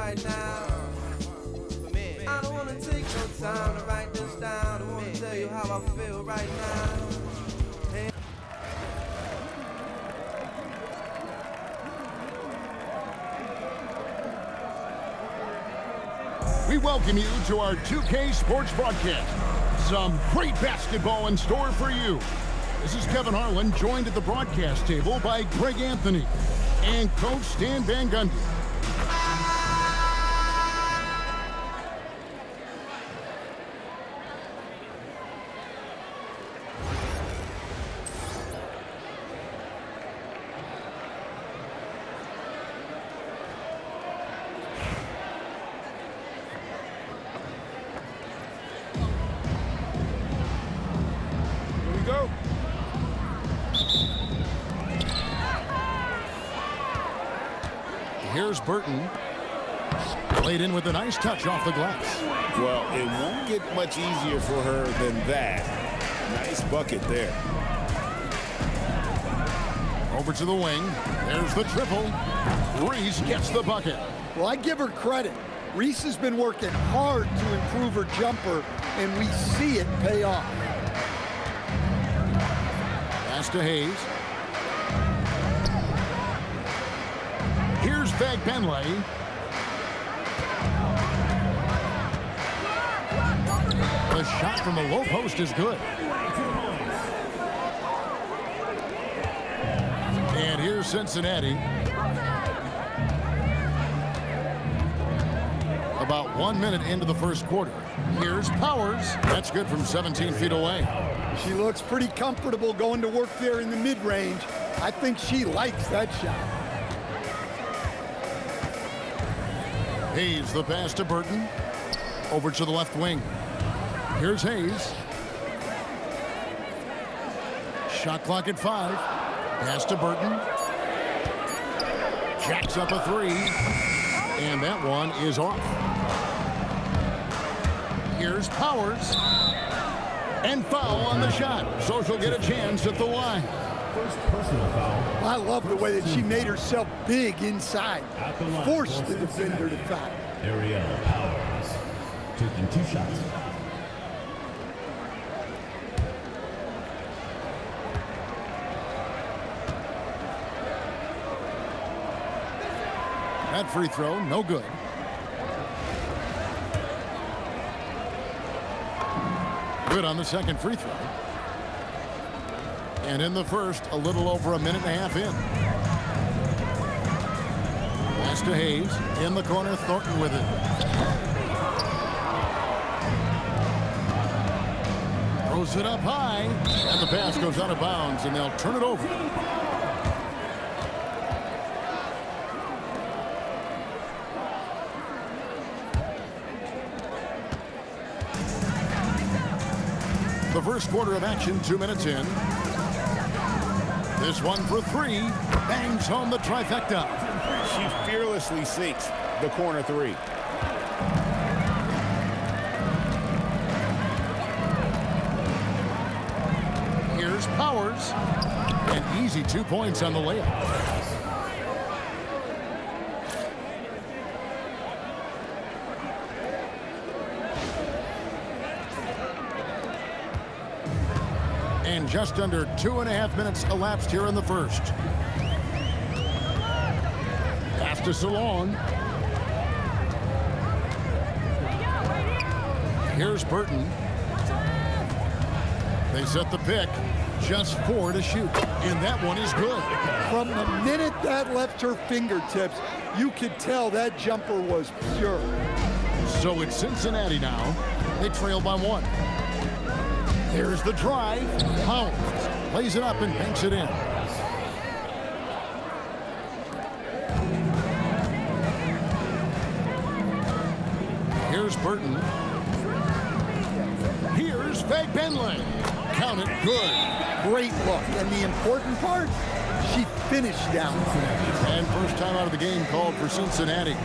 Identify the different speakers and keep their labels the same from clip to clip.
Speaker 1: right now. I don't wanna take no time to write this down. I wanna tell you how I feel right now.
Speaker 2: We welcome you to our 2K Sports broadcast. Some great basketball in store for you. This is Kevin Harlan, joined at the broadcast table by Greg Anthony and Coach Stan Van Gundy. Here's Burton. Played in with a nice touch off the glass.
Speaker 3: Well, it won't get much easier for her than that. Nice bucket there.
Speaker 2: Over to the wing. There's the triple. Reese gets the bucket.
Speaker 4: Well, I give her credit. Reese has been working hard to improve her jumper, and we see it pay off.
Speaker 2: Pass to Hayes. Here's Benley. The shot from the low post is good. And here's Cincinnati. About 1 minute into the first quarter. Here's Powers. That's good from 17 feet away.
Speaker 4: She looks pretty comfortable going to work there in the mid-range. I think she likes that shot.
Speaker 2: Hayes, the pass to Burton. Over to the left wing. Here's Hayes. Shot clock at 5. Pass to Burton. Jacks up a 3. And that one is off. Here's Powers. And foul on the shot. So she'll get a chance at the line.
Speaker 5: First personal foul.
Speaker 4: I love the way that she made herself big inside. Forced the defender to foul.
Speaker 5: Ariel Powers taking 2 shots.
Speaker 2: That free throw, no good. Good on the second free throw. And in the first, a little over a minute and a half in. Pass to Hayes. In the corner, Thornton with it. Throws it up high. And the pass goes out of bounds, and they'll turn it over. The first quarter of action, 2 minutes in. This one for 3. Bangs home the trifecta.
Speaker 3: She fearlessly sinks the corner 3.
Speaker 2: Here's Powers. An easy 2 points on the layup. And just under 2.5 minutes elapsed here in the first. Pass to Salon. Here's Burton. They set the pick. Just 4 to shoot. And that one is good.
Speaker 4: From the minute that left her fingertips, you could tell that jumper was pure.
Speaker 2: So it's Cincinnati now. They trail by 1. There's the drive. Powers lays it up and banks it in. Here's Burton. Here's Benley. Count it good.
Speaker 4: Great look. And the important part, she finished down.
Speaker 2: And first time out of the game called for Cincinnati.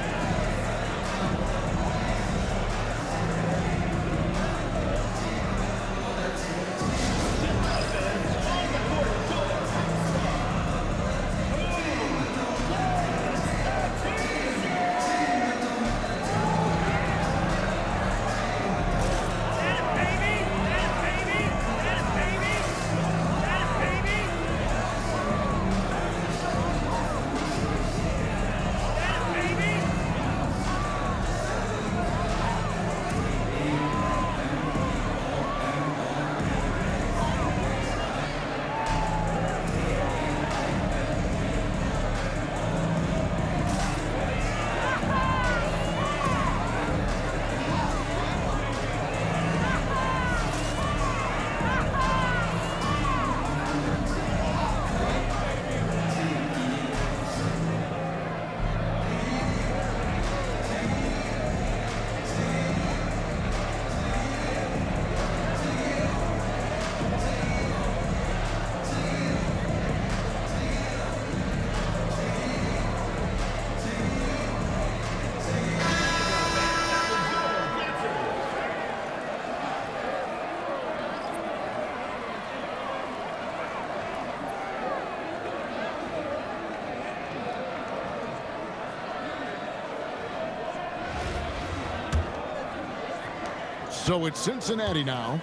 Speaker 2: So it's Cincinnati now.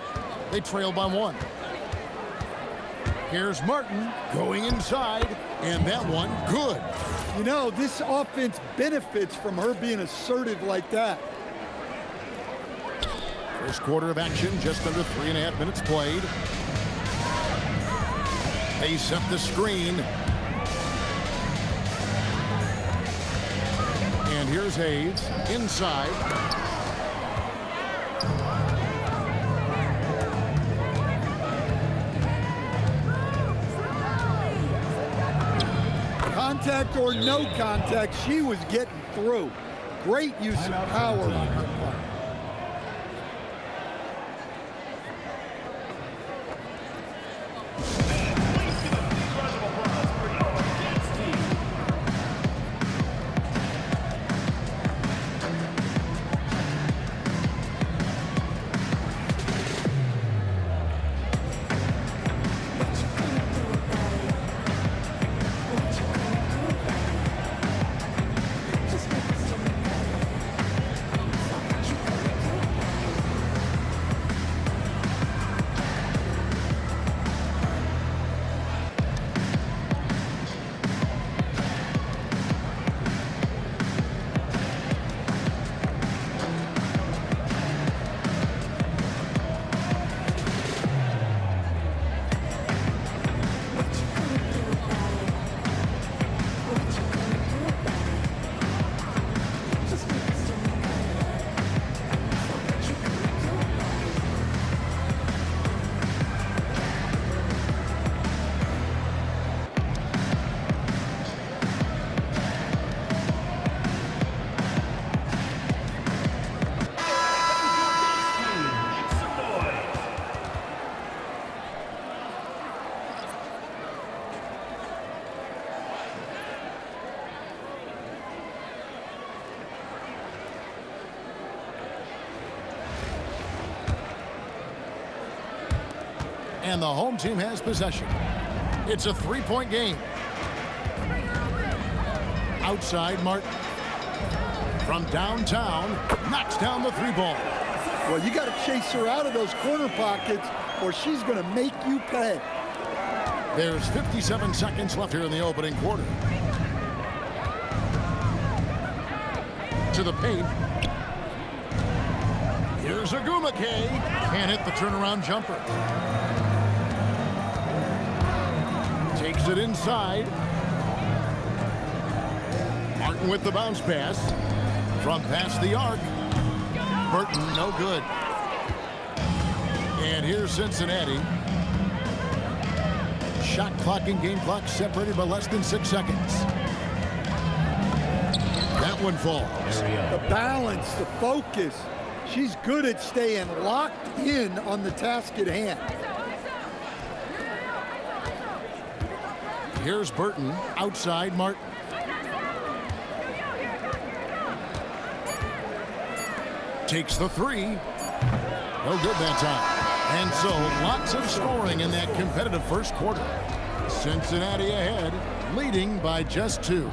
Speaker 2: They trail by 1. Here's Martin going inside, and that one good.
Speaker 4: You know, this offense benefits from her being assertive like that.
Speaker 2: First quarter of action, just under 3.5 minutes played. They set the screen. And here's Hayes inside.
Speaker 4: Contact or no contact, she was getting through. Great use of power on her part.
Speaker 2: And the home team has possession. It's a 3-point game. Outside Martin. From downtown, knocks down the 3-ball.
Speaker 4: Well, you got to chase her out of those corner pockets or she's going to make you pay.
Speaker 2: There's 57 seconds left here in the opening quarter. To the paint. Here's Agumake. Can't hit the turnaround jumper. Takes it inside. Martin with the bounce pass. From past the arc. Burton, no good. And here's Cincinnati. Shot clock and game clock separated by less than 6 seconds. That one falls.
Speaker 4: The balance, the focus. She's good at staying locked in on the task at hand.
Speaker 2: Here's Burton, outside Martin. Takes the 3. No good that time. And so lots of scoring in that competitive first quarter. Cincinnati ahead, leading by just 2.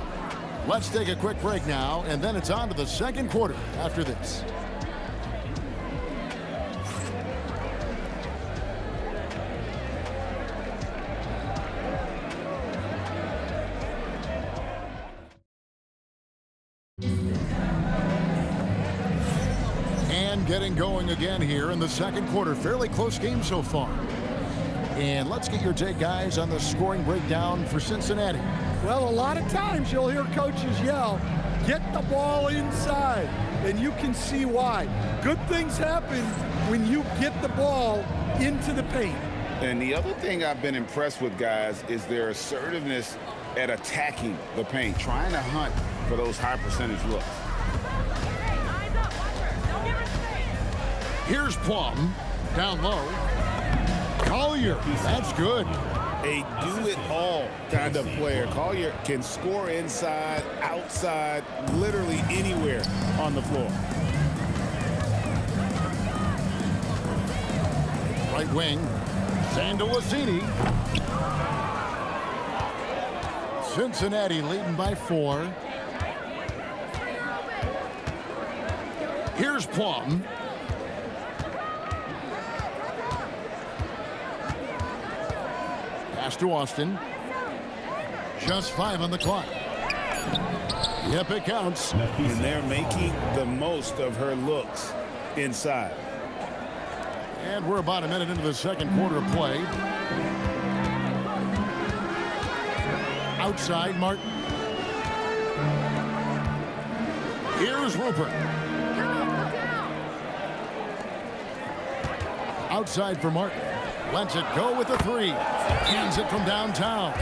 Speaker 2: Let's take a quick break now, and then it's on to the second quarter after this. Getting going again here in the second quarter. Fairly close game so far. And let's get your take, guys, on the scoring breakdown for Cincinnati.
Speaker 4: Well, a lot of times you'll hear coaches yell, get the ball inside, and you can see why. Good things happen when you get the ball into the paint.
Speaker 3: And the other thing I've been impressed with, guys, is their assertiveness at attacking the paint, trying to hunt for those high percentage looks.
Speaker 2: Here's Plum, down low. Collier, that's good.
Speaker 3: A do-it-all kind of player. Collier can score inside, outside, literally anywhere on the floor.
Speaker 2: Right wing, Sandalacini. Cincinnati leading by 4. Here's Plum. pass to Austin. Just 5 on the clock. Yep, it counts.
Speaker 3: And they're making the most of her looks inside.
Speaker 2: And we're about a minute into the second quarter of play. Outside, Martin. Here's Rupert. Outside for Martin. Lets it go with the 3. Hands it from downtown.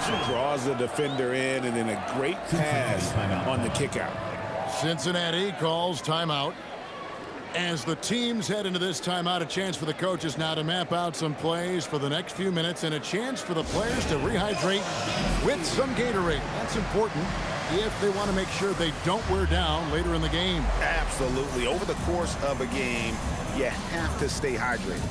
Speaker 3: She draws the defender in, and then a great pass on the kick out.
Speaker 2: Cincinnati calls timeout. As the teams head into this timeout, a chance for the coaches now to map out some plays for the next few minutes and a chance for the players to rehydrate with some Gatorade. That's important if they want to make sure they don't wear down later in the game.
Speaker 3: Absolutely. Over the course of a game, you have to stay hydrated.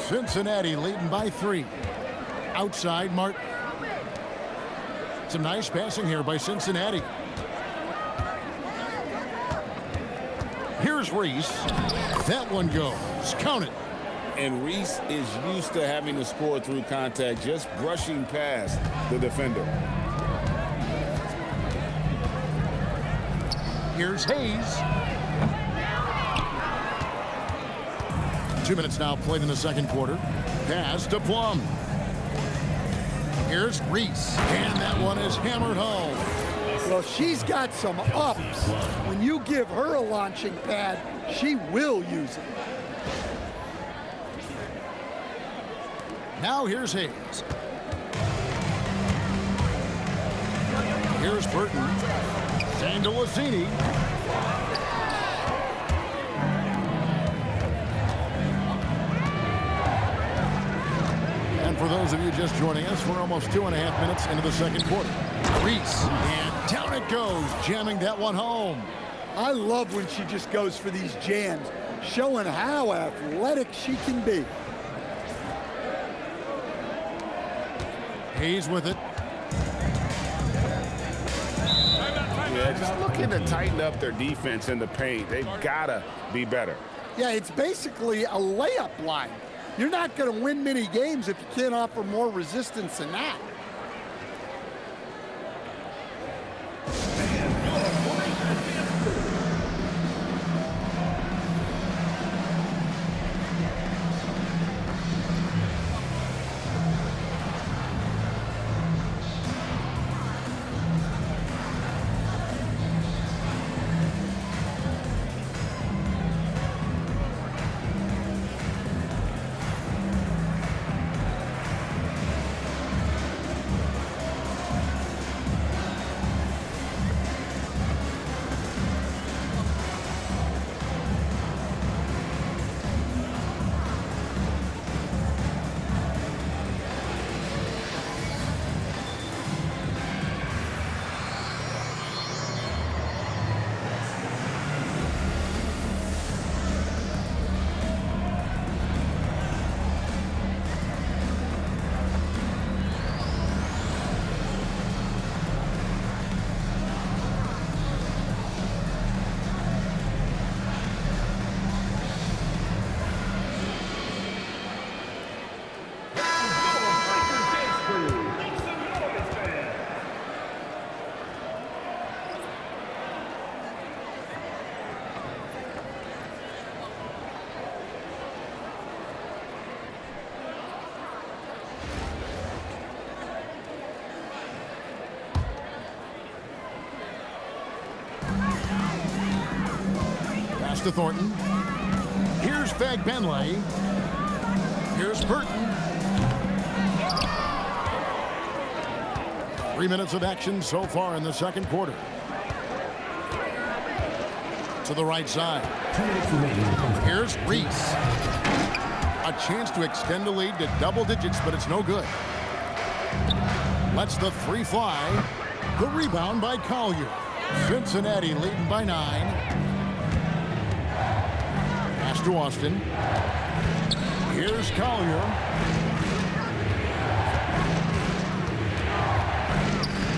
Speaker 2: Cincinnati leading by 3. Outside, Martin. Some nice passing here by Cincinnati. Here's Reese. That one goes. Count it.
Speaker 3: And Reese is used to having to score through contact, just brushing past the defender.
Speaker 2: Here's Hayes. 2 minutes now played in the second quarter. Pass to Plum. Here's Reese. And that one is hammered home.
Speaker 4: Well, she's got some ups. When you give her a launching pad, she will use it.
Speaker 2: Now here's Hayes. Here's Burton. Sandalazini. And for those of you just joining us, we're almost 2.5 minutes into the second quarter. Reese, and down it goes, jamming that one home.
Speaker 4: I love when she just goes for these jams, showing how athletic she can be.
Speaker 2: Hayes with it.
Speaker 3: Yeah, just looking to tighten up their defense in the paint. They've got to be better.
Speaker 4: Yeah, it's basically a layup line. You're not going to win many games if you can't offer more resistance than that.
Speaker 2: Pass to Thornton. Here's Fagbenle. Here's Burton. 3 minutes of action so far in the second quarter. To the right side.
Speaker 5: 2 minutes remaining.
Speaker 2: Here's Reese. A chance to extend the lead to double digits, but it's no good. Lets the three fly. The rebound by Collier. Cincinnati leading by 9. Pass to Austin. Here's Collier.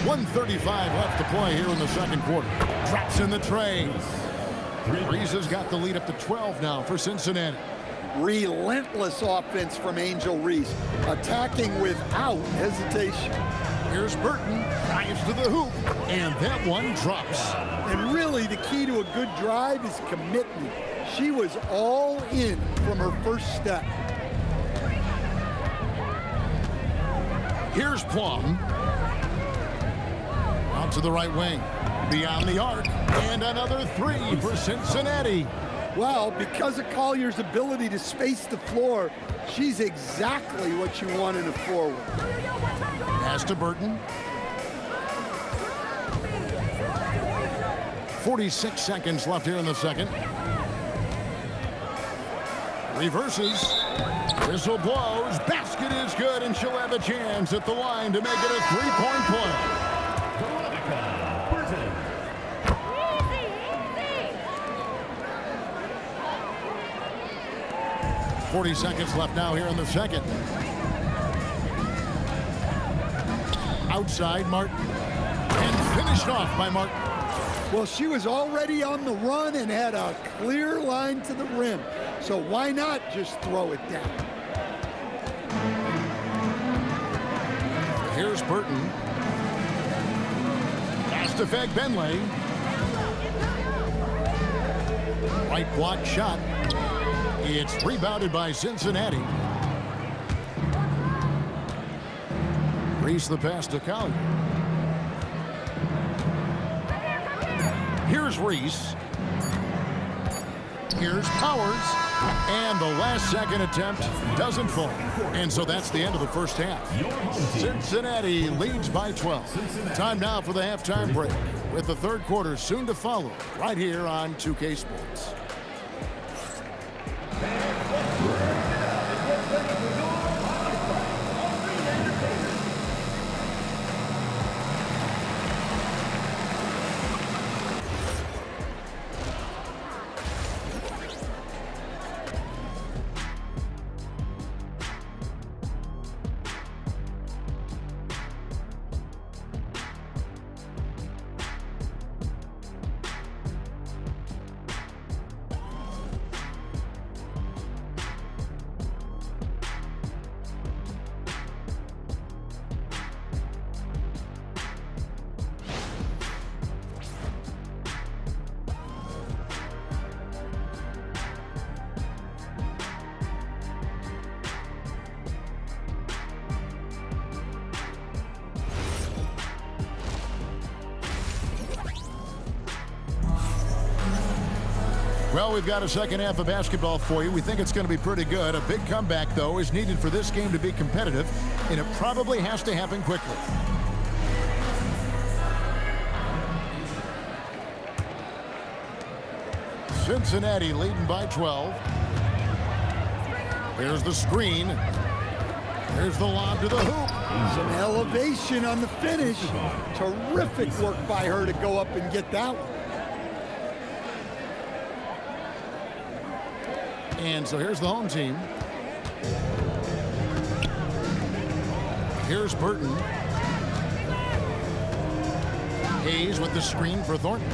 Speaker 2: 1:35 left to play here in the second quarter. Drops in the tray. Reese has got the lead up to 12 now for Cincinnati.
Speaker 4: Relentless offense from Angel Reese, attacking without hesitation.
Speaker 2: Here's Burton, drives to the hoop, and that one drops.
Speaker 4: And really, the key to a good drive is commitment. She was all in from her first step.
Speaker 2: Here's Plum. Out to the right wing. Beyond the arc. And another three for Cincinnati.
Speaker 4: Well, because of Collier's ability to space the floor, she's exactly what you want in a forward.
Speaker 2: Pass to Burton. 46 seconds left here in the second. Reverses. Whistle blows. Basket is good, and she'll have a chance at the line to make it a three-point play.
Speaker 5: Veronica Burton.
Speaker 2: 40 seconds left now here in the second. Outside, Martin. And finished off by Martin.
Speaker 4: Well, she was already on the run and had a clear line to the rim. So why not just throw it down?
Speaker 2: Here's Burton. Pass to Fagbenle. Right block shot. It's rebounded by Cincinnati. Reese the pass to Collier. Here's Reese. Here's Powers. And the last second attempt doesn't fall. And so that's the end of the first half. Cincinnati leads by 12. Time now for the halftime break, with the third quarter soon to follow right here on 2K Sports. Well, we've got a second half of basketball for you. We think it's going to be pretty good. A big comeback, though, is needed for this game to be competitive, and it probably has to happen quickly. Cincinnati leading by 12. Here's the screen. Here's the lob to the hoop.
Speaker 4: Some elevation on the finish. Terrific work by her to go up and get that one.
Speaker 2: And so here's the home team. Here's Burton. Hayes with the screen for Thornton.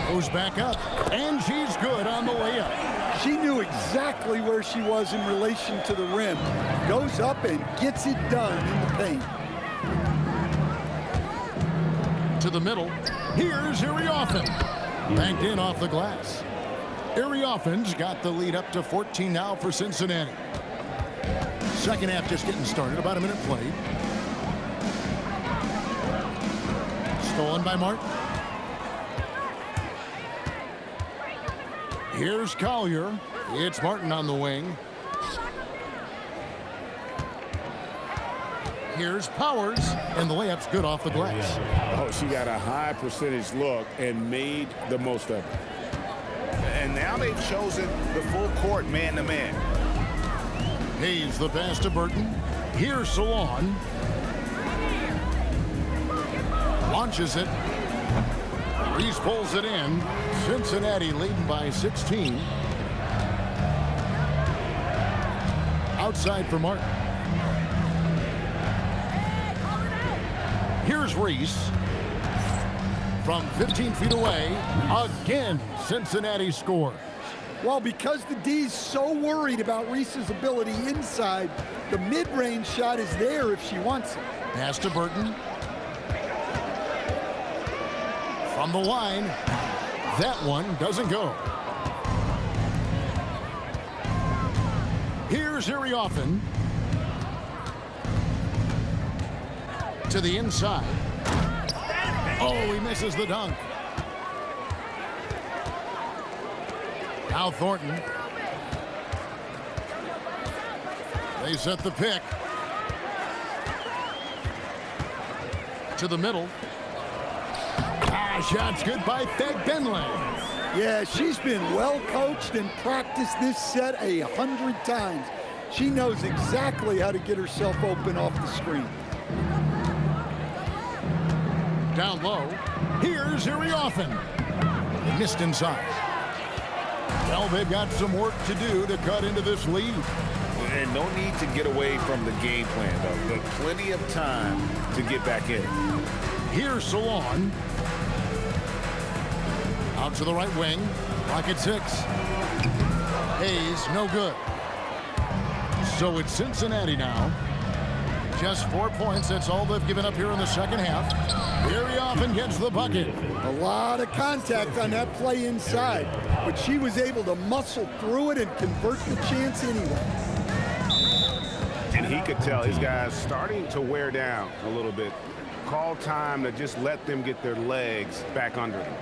Speaker 2: Goes back up, and she's good on the layup.
Speaker 4: She knew exactly where she was in relation to the rim. Goes up and gets it done in the paint.
Speaker 2: To the middle. Here's Iriafen. Banked in off the glass. Iriafen's got the lead up to 14 now for Cincinnati. Second half just getting started. About a minute played. Stolen by Martin. Here's Collier. It's Martin on the wing. Here's Powers, and the layup's good off the glass.
Speaker 3: Oh, she got a high percentage look and made the most of it. And now they've chosen the full court man-to-man.
Speaker 2: Hayes the pass to Burton. Here's Salon. Launches it. Reese pulls it in. Cincinnati leading by 16. Outside for Martin. Here's Reese. From 15 feet away, again, Cincinnati scores.
Speaker 4: Well, because the D's so worried about Reese's ability inside, the mid-range shot is there if she wants it.
Speaker 2: Pass to Burton. From the line, that one doesn't go. Here's Iriafen. To the inside. Oh, he misses the dunk. Now Thornton. They set the pick. To the middle. Shot's good by Benley.
Speaker 4: Yeah, she's been well coached and practiced this set 100 times. She knows exactly how to get herself open off the screen.
Speaker 2: Down low. Here's Iriafen. Missed inside. Well, they've got some work to do to cut into this lead.
Speaker 3: And no need to get away from the game plan, though. But plenty of time to get back in.
Speaker 2: Here's Salon. Out to the right wing. Rocket 6. Hayes, no good. So it's Cincinnati now. Just 4 points. That's all they've given up here in the second half. Iriafen gets the bucket.
Speaker 4: A lot of contact on that play inside, but she was able to muscle through it and convert the chance anyway.
Speaker 3: And he could tell his guys starting to wear down a little bit. Call time to just let them get their legs back under them.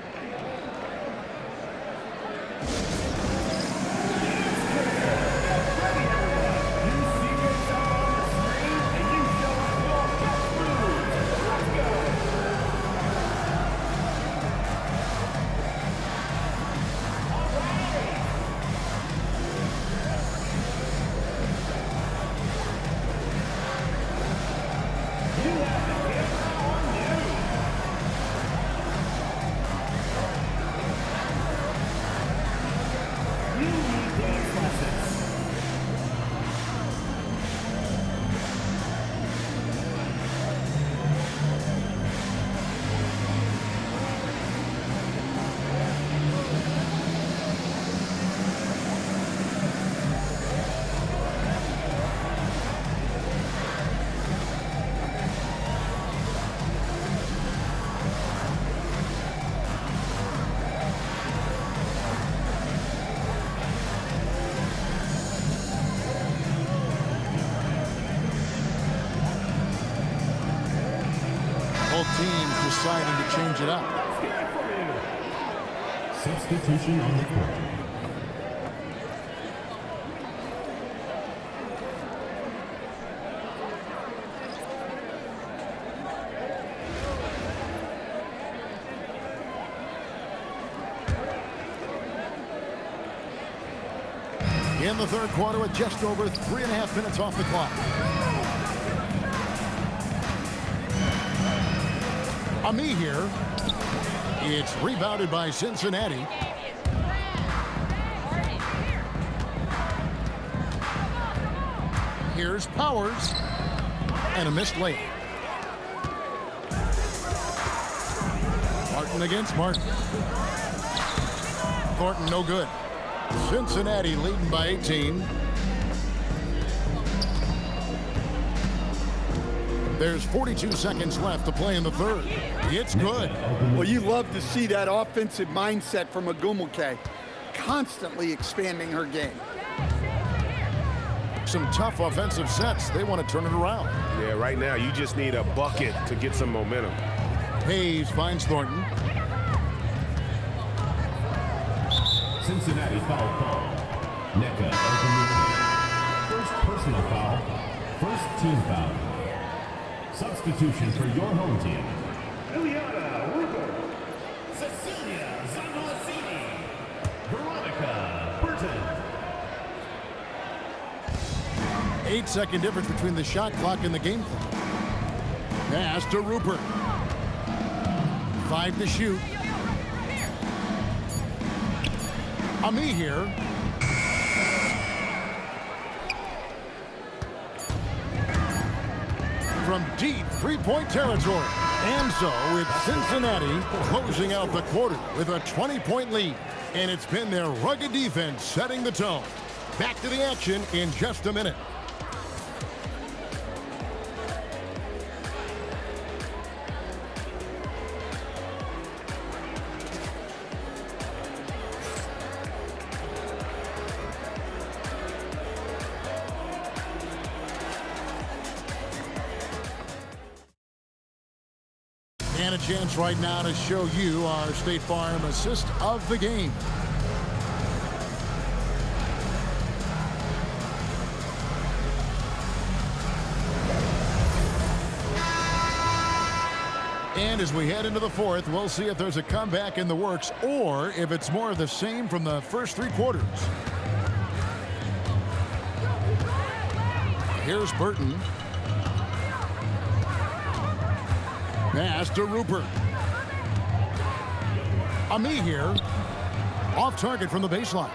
Speaker 2: Both teams deciding to change it up.
Speaker 5: Substitution on the court.
Speaker 2: In the third quarter with just over 3.5 minutes off the clock. Ami here. It's rebounded by Cincinnati. Here's Powers. And a missed layup. Martin against Martin. Thornton no good. Cincinnati leading by 18. There's 42 seconds left to play in the third. It's good.
Speaker 4: Well, you love to see that offensive mindset from Agumuke, constantly expanding her game.
Speaker 2: Some tough offensive sets. They want to turn it around.
Speaker 3: Yeah, right now you just need a bucket to get some momentum.
Speaker 2: Hayes finds Thornton.
Speaker 5: Cincinnati foul call. Nneka Ogwumike. First personal foul. First team foul. Substitution for your home team. Ileana Rupert. Cecilia Zandolasini. Veronica Burton.
Speaker 2: 8-second difference between the shot clock and the game clock. Pass to Rupert. 5 to shoot. Ami here. From deep three-point territory. And so it's Cincinnati closing out the quarter with a 20-point lead. And it's been their rugged defense setting the tone. Back to the action in just a minute. And a chance right now to show you our State Farm assist of the game. And as we head into the fourth, we'll see if there's a comeback in the works or if it's more of the same from the first 3 quarters. Here's Burton. Pass to Rupert. Ami here. Off target from the baseline.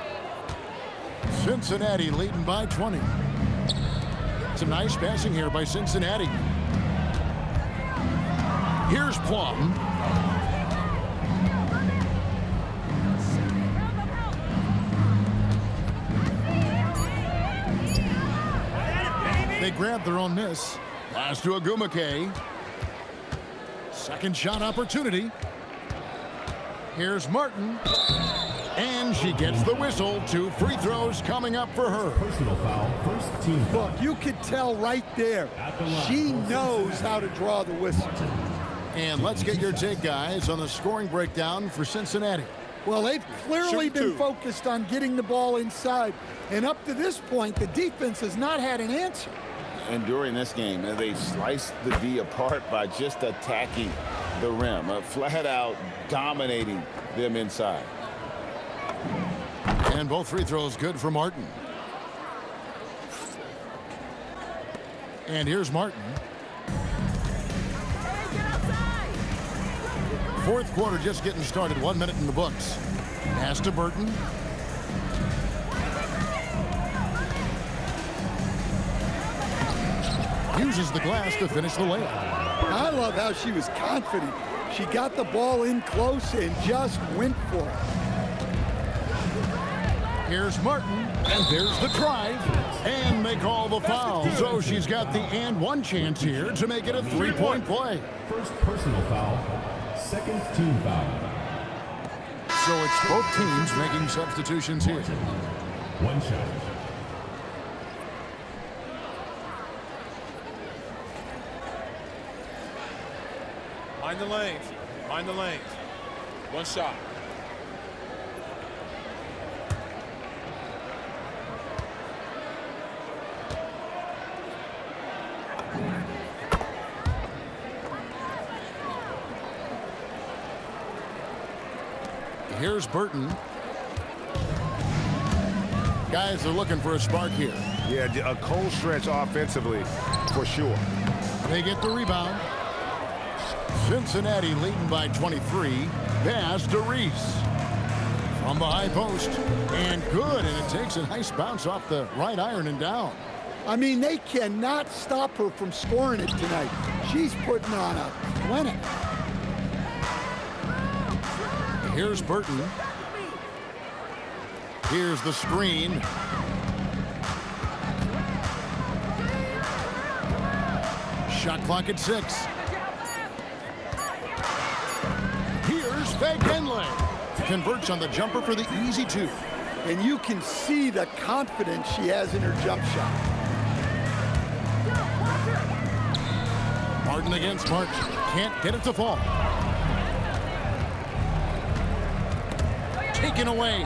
Speaker 2: Cincinnati leading by 20. Some nice passing here by Cincinnati. Here's Plum. They grabbed their own miss. Pass to Ogwumike. Second shot opportunity. Here's Martin. And she gets the whistle. 2 free throws coming up for her.
Speaker 5: Personal foul. First team foul.
Speaker 4: Look, you could tell right there. She knows how to draw the whistle.
Speaker 2: And let's get your take, guys, on the scoring breakdown for Cincinnati.
Speaker 4: Well, they've clearly been focused on getting the ball inside. And up to this point, the defense has not had an answer.
Speaker 6: And during this game, they sliced the D apart by just attacking the rim, flat out dominating them inside.
Speaker 2: And both free throws good for Martin. And here's Martin. Fourth quarter just getting started. 1 minute in the books. Pass to Burton. Uses the glass to finish the layup.
Speaker 4: I love how she was confident. She got the ball in close and just went for it.
Speaker 2: Here's Martin, and there's the drive. And they call the foul. So she's got the and one chance here to make it a 3-point play.
Speaker 5: First personal foul. Second team foul.
Speaker 2: So it's both teams making substitutions here.
Speaker 5: 1 shot.
Speaker 7: Mind the lanes. Mind the lanes. 1 shot.
Speaker 2: Here's Burton. Guys are looking for a spark here.
Speaker 3: Yeah, a cold stretch offensively, for sure.
Speaker 2: They get the rebound. Cincinnati leading by 23. Pass to Reese. From the high post. And good, and it takes a nice bounce off the right iron and down.
Speaker 4: I mean, they cannot stop her from scoring it tonight. She's putting on a clinic.
Speaker 2: Here's Burton. Here's the screen. Shot clock at 6. Here's Faye Kenley. Converts on the jumper for the easy 2.
Speaker 4: And you can see the confidence she has in her jump shot.
Speaker 2: Martin against Martin. Can't get it to fall. Taken away.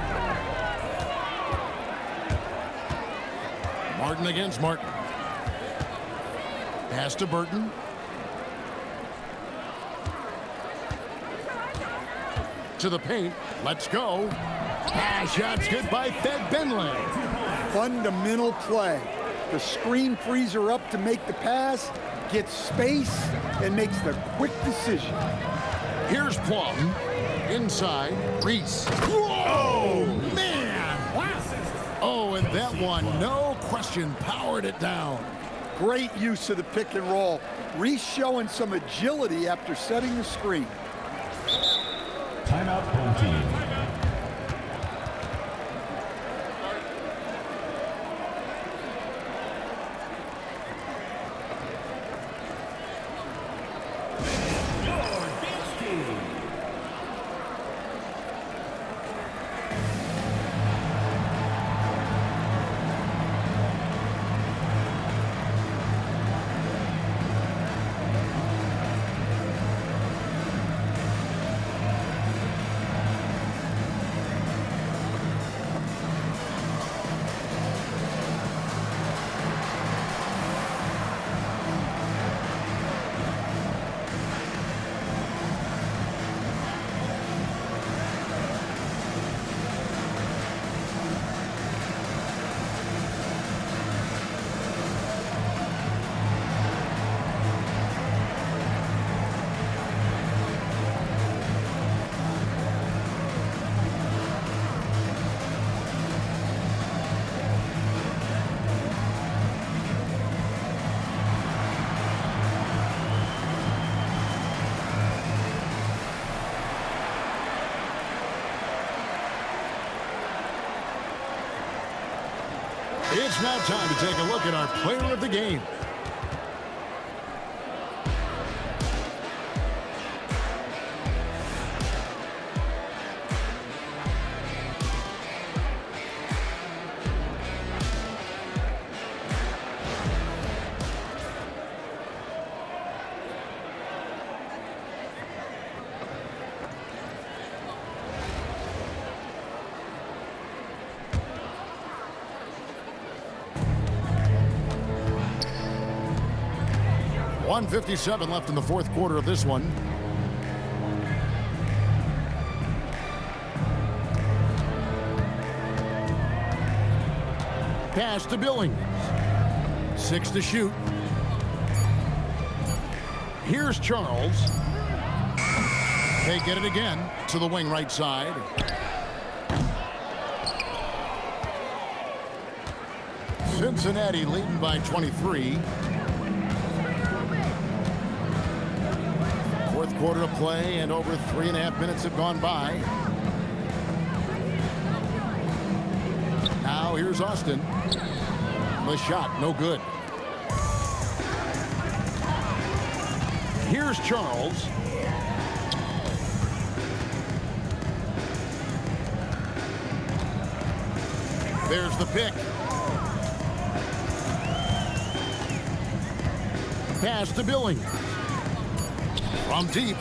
Speaker 2: Martin against Martin. Pass to Burton. To the paint. Let's go. Shot's good by Fed Benley.
Speaker 4: Fundamental play. The screen frees her up to make the pass, gets space, and makes the quick decision.
Speaker 2: Here's Plum. Inside. Reese. Whoa! Man! Wow! Oh, and that one, no question, powered it down.
Speaker 4: Great use of the pick and roll. Reese showing some agility after setting the screen.
Speaker 5: Timeout, home team.
Speaker 2: It's now time to take a look at our player of the game. .157 left in the fourth quarter of this one. Pass to Billings. 6 to shoot. Here's Charles. They get it again to the wing right side. Cincinnati leading by 23. Fourth quarter of play, and over 3.5 minutes have gone by. Now here's Austin. The shot, no good. Here's Charles. There's the pick. Pass to Billings. From deep.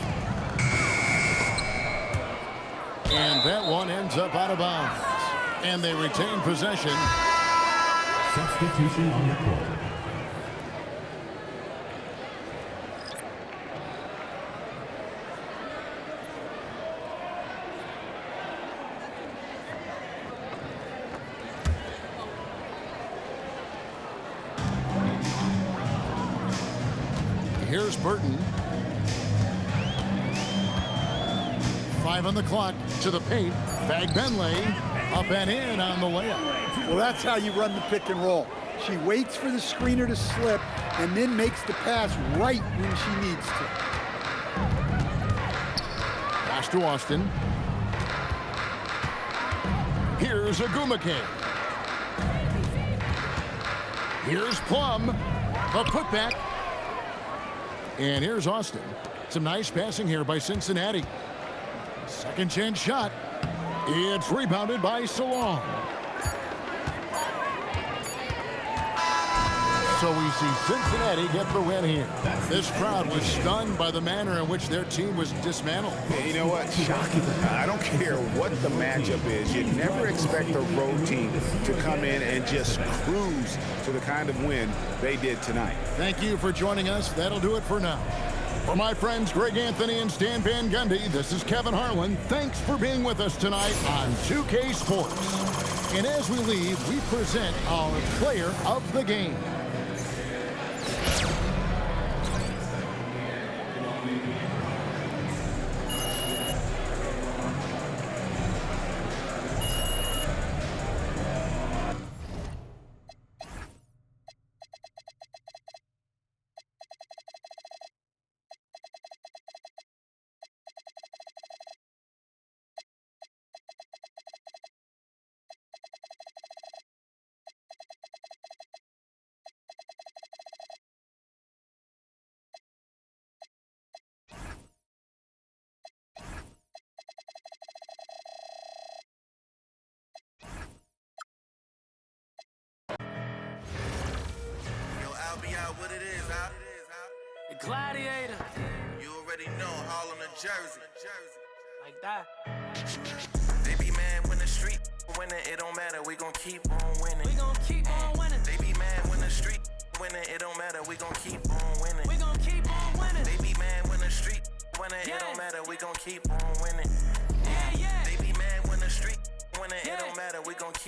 Speaker 2: And that one ends up out of bounds. And they retain possession.
Speaker 5: Substitution on the court.
Speaker 2: Here's Burton. 5 on the clock, to the paint. Fag Benley up and in on the layup.
Speaker 4: Well, that's how you run the pick and roll. She waits for the screener to slip and then makes the pass right when she needs to.
Speaker 2: Pass to Austin. Here's Agumake. Here's Plum. A putback. And here's Austin. Some nice passing here by Cincinnati. Second chance shot. It's rebounded by Salong. So we see Cincinnati get the win here. This crowd was stunned by the manner in which their team was dismantled.
Speaker 3: Yeah, you know what? Shocking. I don't care what the matchup is. You never expect a road team to come in and just cruise to the kind of win they did tonight.
Speaker 2: Thank you for joining us. That'll do it for now. For my friends Greg Anthony and Stan Van Gundy, this is Kevin Harlan. Thanks for being with us tonight on 2K Sports. And as we leave, we present our player of the game.
Speaker 1: What it is, huh?
Speaker 8: The Gladiator.
Speaker 1: You already know, Harlem and Jersey.
Speaker 8: Like that.
Speaker 1: Baby man, when the street winning, it don't matter, we gon' keep on winning.
Speaker 8: We gon' keep on winning.
Speaker 1: Baby man, when the street winning, it don't matter, we gon' keep on winning.
Speaker 8: We gon' keep on winning.
Speaker 1: Baby man, when the street winning, it don't matter, we gon' keep on winning.
Speaker 8: Yeah, yeah.
Speaker 1: Baby man, when the street winning, it don't matter, we gon' keep